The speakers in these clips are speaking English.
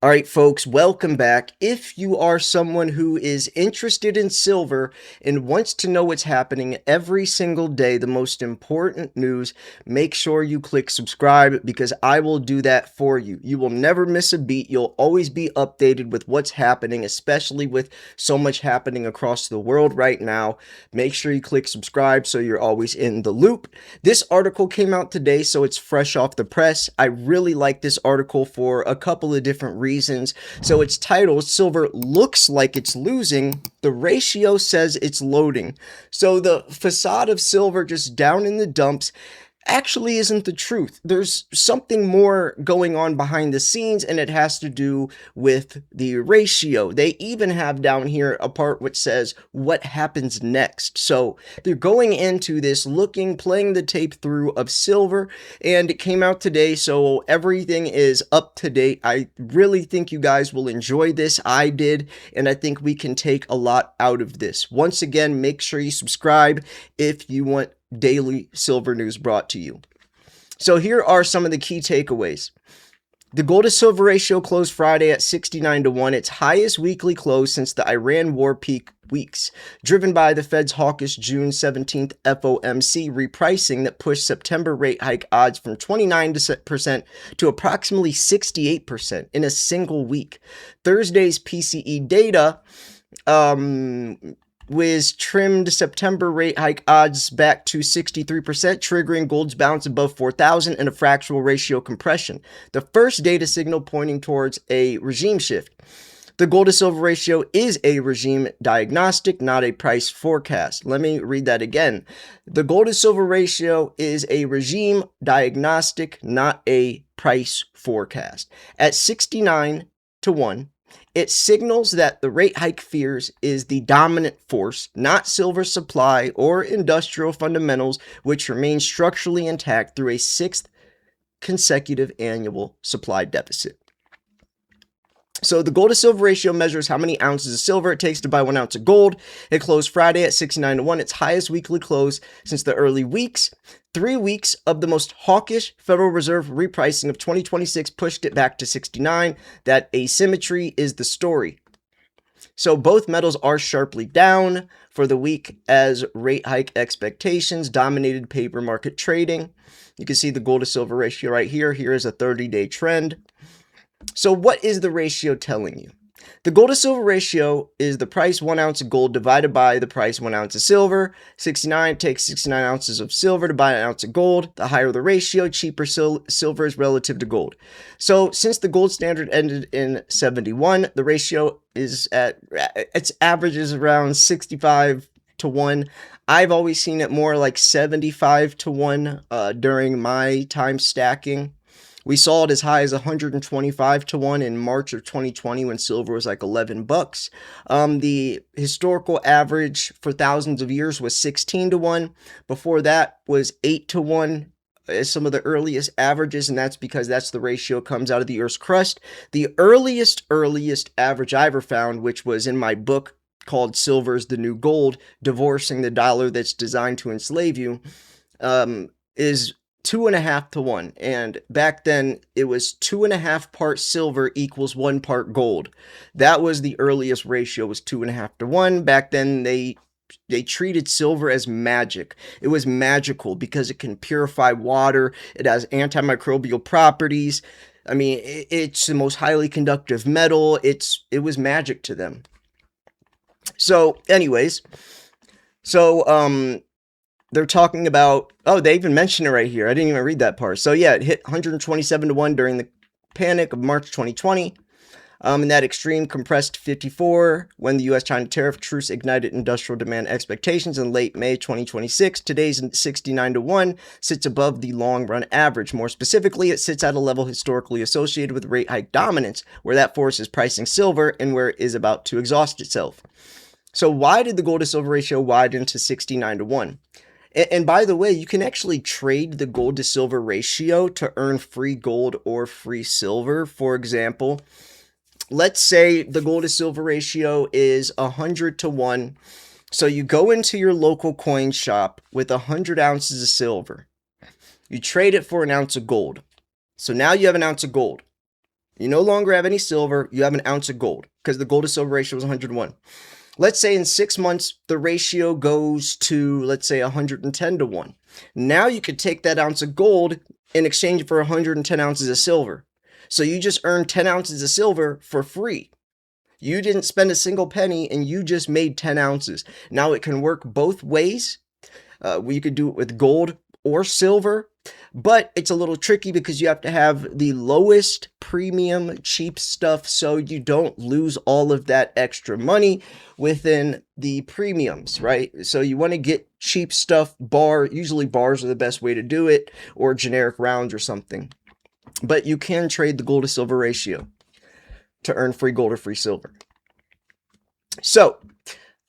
All right, folks, welcome back. If you are someone who is interested in silver and wants to know what's happening every single day, the most important news, make sure you click subscribe because I will do that for you. You will never miss a beat. You'll always be updated with what's happening, especially with so much happening across the world right now. Make sure you click subscribe so you're always in the loop. This article came out today, so it's fresh off the press. I really like this article for a couple of different reasons. So it's titled, Silver Looks Like It's Losing, the Ratio Says It's Loading. So the facade of silver just down in the dumps actually isn't the truth. There's something more going on behind the scenes, and it has to do with the ratio. They even have down here a part which says what happens next. So they're going into this playing the tape through of silver, and it came out today, so everything is up to date. I really think you guys will enjoy this. I did, and I think we can take a lot out of this. Once again, make sure you subscribe if you want daily silver news brought to you. So here are some of the key takeaways. The gold to silver ratio closed Friday at 69-1, its highest weekly close since the Iran war peak weeks, driven by the Fed's hawkish June 17th FOMC repricing that pushed September rate hike odds from 29% to approximately 68% in a single week. Thursday's PCE data was trimmed September rate hike odds back to 63%, triggering gold's bounce above 4,000 and a fractional ratio compression, the first data signal pointing towards a regime shift. The gold to silver ratio is a regime diagnostic, not a price forecast. Let me read that again. The gold to silver ratio is a regime diagnostic, not a price forecast. At 69-1, it signals that the rate hike fears is the dominant force, not silver supply or industrial fundamentals, which remain structurally intact through a sixth consecutive annual supply deficit. So the gold to silver ratio measures how many ounces of silver it takes to buy 1 ounce of gold. It closed Friday at 69-1, its highest weekly close since the early weeks. 3 weeks of the most hawkish Federal Reserve repricing of 2026 pushed it back to 69. That asymmetry is the story. So both metals are sharply down for the week as rate hike expectations dominated paper market trading. You can see the gold to silver ratio right here. Here is a 30-day trend. So what is the ratio telling you? The gold to silver ratio is the price 1 ounce of gold divided by the price 1 ounce of silver. 69 takes 69 ounces of silver to buy an ounce of gold. The higher the ratio, cheaper silver is relative to gold. So since the gold standard ended in 71, the ratio is at its average is around 65-1. I've always seen it more like 75-1 during my time stacking. We saw it as high as 125-1 in March of 2020 when silver was like $11. The historical average for thousands of years was 16-1. Before that was 8-1 as some of the earliest averages, and that's because that's the ratio comes out of the Earth's crust. The earliest average I ever found, which was in my book called Silver's the New Gold, Divorcing the Dollar That's Designed to Enslave You, is 2.5-1, and back then it was 2.5 parts silver equals 1 part gold. That was the earliest ratio, was 2.5-1. Back then they treated silver as magic. It was magical because it can purify water. It has antimicrobial properties. I mean, it's the most highly conductive metal. It was magic to them. So, anyways, they're talking about, oh, they even mentioned it right here. I didn't even read that part. So yeah, it hit 127-1 during the panic of March 2020. And that extreme compressed 54 when the U.S.-China tariff truce ignited industrial demand expectations in late May 2026. Today's 69-1 sits above the long-run average. More specifically, it sits at a level historically associated with rate hike dominance, where that force is pricing silver and where it is about to exhaust itself. So why did the gold to silver ratio widen to 69-1? And by the way, you can actually trade the gold to silver ratio to earn free gold or free silver. For example, let's say the gold to silver ratio is 100-1. So you go into your local coin shop with 100 ounces of silver. You trade it for an ounce of gold. So now you have an ounce of gold. You no longer have any silver. You have an ounce of gold because the gold to silver ratio was 101. Let's say in 6 months, the ratio goes to, let's say, 110 to 1. Now you could take that ounce of gold in exchange for 110 ounces of silver. So you just earned 10 ounces of silver for free. You didn't spend a single penny and you just made 10 ounces. Now it can work both ways. You could do it with gold or silver, but it's a little tricky because you have to have the lowest premium cheap stuff so you don't lose all of that extra money within the premiums, right? So you want to get cheap stuff, usually bars are the best way to do it, or generic rounds or something. But you can trade the gold to silver ratio to earn free gold or free silver. So,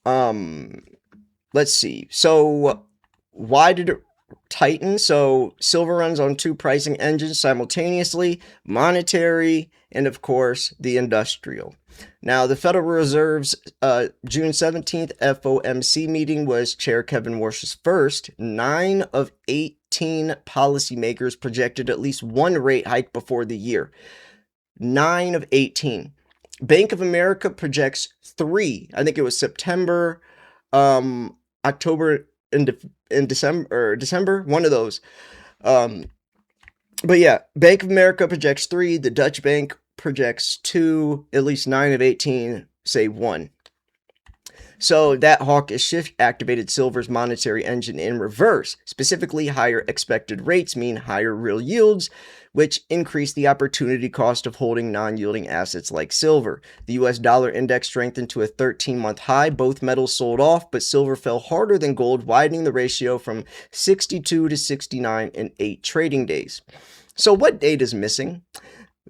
let's see. So why did it tighten? So silver runs on two pricing engines simultaneously, monetary and of course the industrial. Now the Federal Reserve's June 17th FOMC meeting was Chair Kevin Warsh's first. 9 of 18 policymakers projected at least one rate hike before the year. 9 of 18. Bank of America projects 3. I think it was September, October, in December, one of those. But yeah, Bank of America projects 3. The Dutch Bank projects 2. At least 9 of 18 say 1. So that hawkish shift activated silver's monetary engine in reverse. Specifically, higher expected rates mean higher real yields, which increase the opportunity cost of holding non-yielding assets like silver. The US dollar index strengthened to a 13-month high. Both metals sold off, but silver fell harder than gold, widening the ratio from 62 to 69 in 8 trading days. So what data is missing?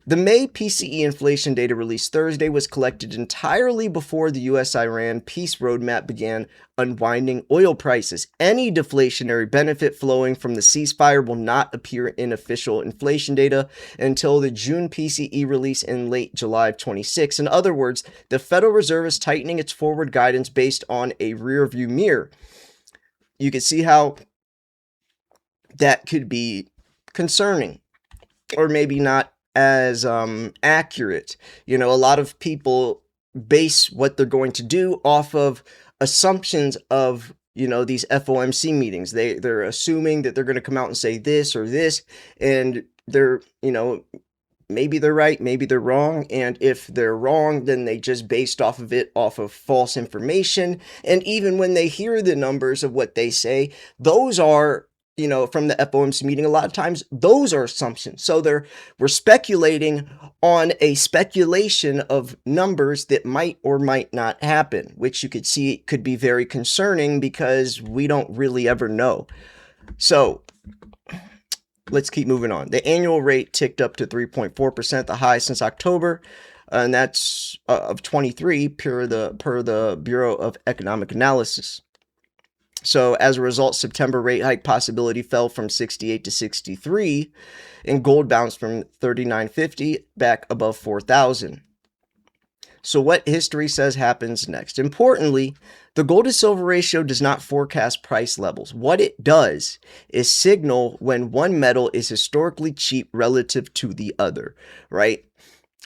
The May PCE inflation data released Thursday was collected entirely before the US-Iran peace roadmap began unwinding oil prices. Any deflationary benefit flowing from the ceasefire will not appear in official inflation data until the June PCE release in late July of 26. In other words, the Federal Reserve is tightening its forward guidance based on a rearview mirror. You can see how that could be concerning, or maybe not as accurate. You know, a lot of people base what they're going to do off of assumptions of, you know, these FOMC meetings. They're assuming that they're going to come out and say this or this, and they're, you know, maybe they're right, maybe they're wrong, and if they're wrong, then they just based off of false information. And even when they hear the numbers of what they say, those are, you know, from the FOMC meeting, a lot of times those are assumptions. So we're speculating on a speculation of numbers that might or might not happen, which you could see could be very concerning because we don't really ever know. So let's keep moving on. The annual rate ticked up to 3.4%, the high since October, and that's of 23 per the Bureau of Economic Analysis. So as a result, September rate hike possibility fell from 68 to 63, and gold bounced from 39.50 back above 4,000. So what history says happens next? Importantly, the gold to silver ratio does not forecast price levels. What it does is signal when one metal is historically cheap relative to the other, right?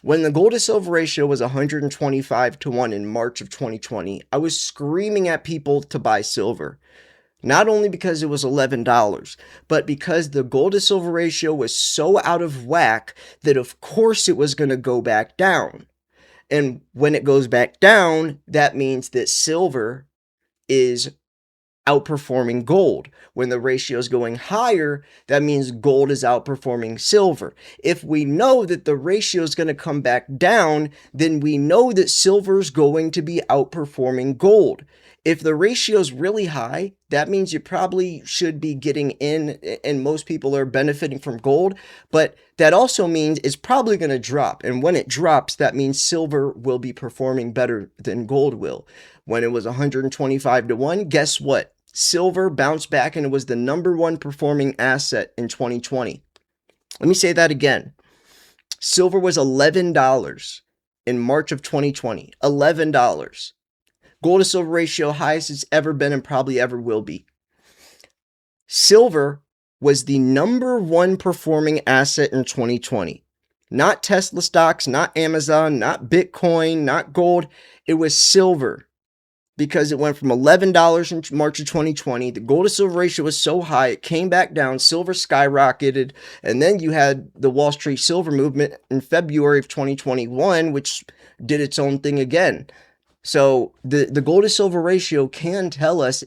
When the gold to silver ratio was 125 to 1 in March of 2020, I was screaming at people to buy silver. Not only because it was $11, but because the gold to silver ratio was so out of whack that of course it was going to go back down. And when it goes back down, that means that silver is outperforming gold. When the ratio is going higher, that means gold is outperforming silver. If we know that the ratio is going to come back down, then we know that silver is going to be outperforming gold. If the ratio is really high, that means you probably should be getting in, and most people are benefiting from gold, but that also means it's probably going to drop. And when it drops, that means silver will be performing better than gold will. When it was 125 to 1, guess what? Silver bounced back and it was the number one performing asset in 2020. Let me say that again. Silver was $11 in March of 2020. $11. Gold to silver ratio highest it's ever been and probably ever will be. Silver was the number one performing asset in 2020. Not Tesla stocks, not Amazon, not Bitcoin, not gold. It was silver, because it went from $11 in March of 2020. The gold to silver ratio was so high, it came back down, silver skyrocketed, and then you had the Wall Street silver movement in February of 2021, which did its own thing again. So the gold to silver ratio can tell us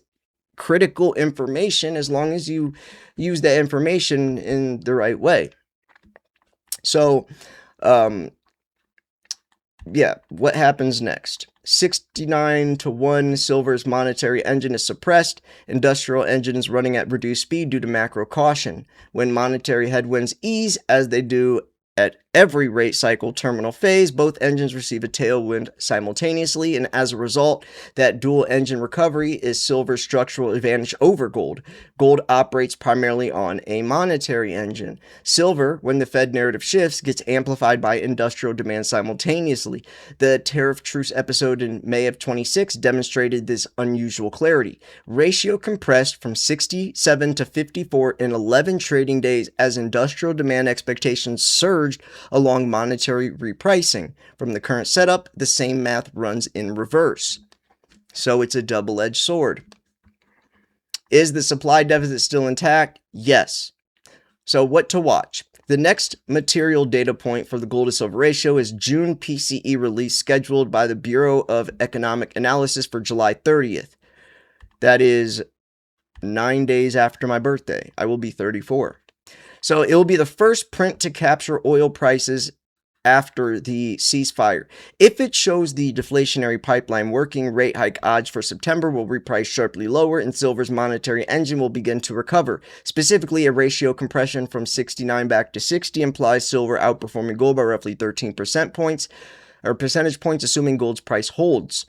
critical information as long as you use that information in the right way. So, yeah, what happens next? 69-1, silver's monetary engine is suppressed. Industrial engine is running at reduced speed due to macro caution. When monetary headwinds ease, as they do at every rate cycle terminal phase, both engines receive a tailwind simultaneously, and as a result, that dual engine recovery is silver's structural advantage over gold. Gold operates primarily on a monetary engine. Silver, when the Fed narrative shifts, gets amplified by industrial demand simultaneously. The tariff truce episode in May of 26 demonstrated this unusual clarity. Ratio compressed from 67 to 54 in 11 trading days as industrial demand expectations surged along monetary repricing. From the current setup, the same math runs in reverse. So it's a double-edged sword. Is the supply deficit still intact? Yes. So what to watch? The next material data point for the gold to silver ratio is June PCE release scheduled by the Bureau of Economic Analysis for July 30th. That is 9 days after my birthday. I will be 34. So it will be the first print to capture oil prices after the ceasefire. If it shows the deflationary pipeline working, rate hike odds for September will reprice sharply lower and silver's monetary engine will begin to recover. Specifically, a ratio compression from 69 back to 60 implies silver outperforming gold by roughly 13 percentage points, assuming gold's price holds.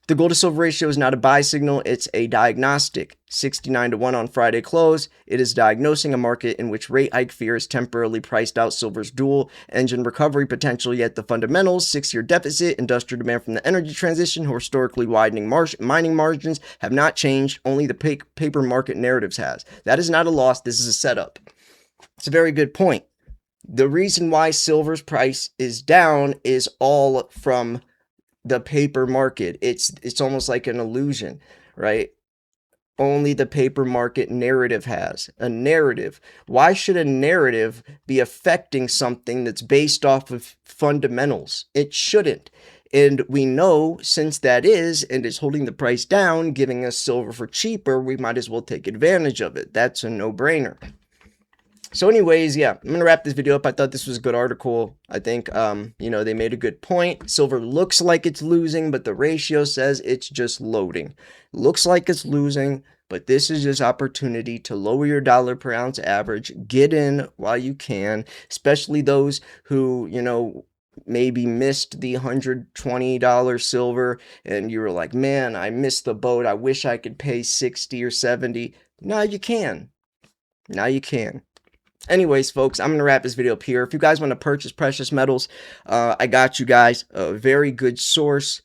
The gold to silver ratio is not a buy signal, it's a diagnostic. 69-1 on Friday close, it is diagnosing a market in which rate hike fear has temporarily priced out silver's dual engine recovery potential, yet the fundamentals, 6-year deficit, industrial demand from the energy transition, historically widening mining margins have not changed, only the paper market narratives has. That is not a loss, this is a setup. It's a very good point. The reason why silver's price is down is all from the paper market. It's almost like an illusion, right? Only the paper market narrative has a narrative. Why should a narrative be affecting something that's based off of fundamentals? It shouldn't. And we know since that is, and it's holding the price down, giving us silver for cheaper, we might as well take advantage of it. That's a no-brainer. So anyways, yeah, I'm going to wrap this video up. I thought this was a good article. I think, they made a good point. Silver looks like it's losing, but the ratio says it's just loading. Looks like it's losing, but this is just opportunity to lower your dollar per ounce average. Get in while you can, especially those who, maybe missed the $120 silver and you were like, man, I missed the boat. I wish I could pay 60 or 70. Now you can. Now you can. Anyways, folks, I'm going to wrap this video up here. If you guys want to purchase precious metals, I got you guys a very good source,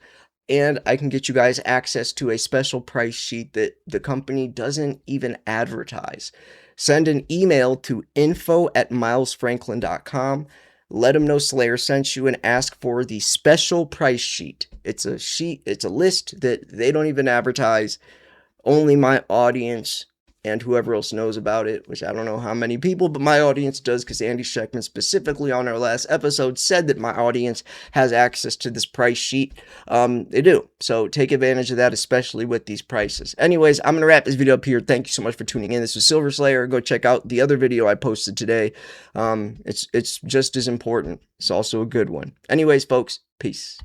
and I can get you guys access to a special price sheet that the company doesn't even advertise. Send an email to info@milesfranklin.com. Let them know Slayer sent you and ask for the special price sheet. It's a sheet, it's a list that they don't even advertise. Only my audience and whoever else knows about it, which I don't know how many people, but my audience does, because Andy Scheckman specifically on our last episode said that my audience has access to this price sheet. They do. So take advantage of that, especially with these prices. Anyways, I'm going to wrap this video up here. Thank you so much for tuning in. This was Silver Slayer. Go check out the other video I posted today. It's just as important. It's also a good one. Anyways, folks, peace.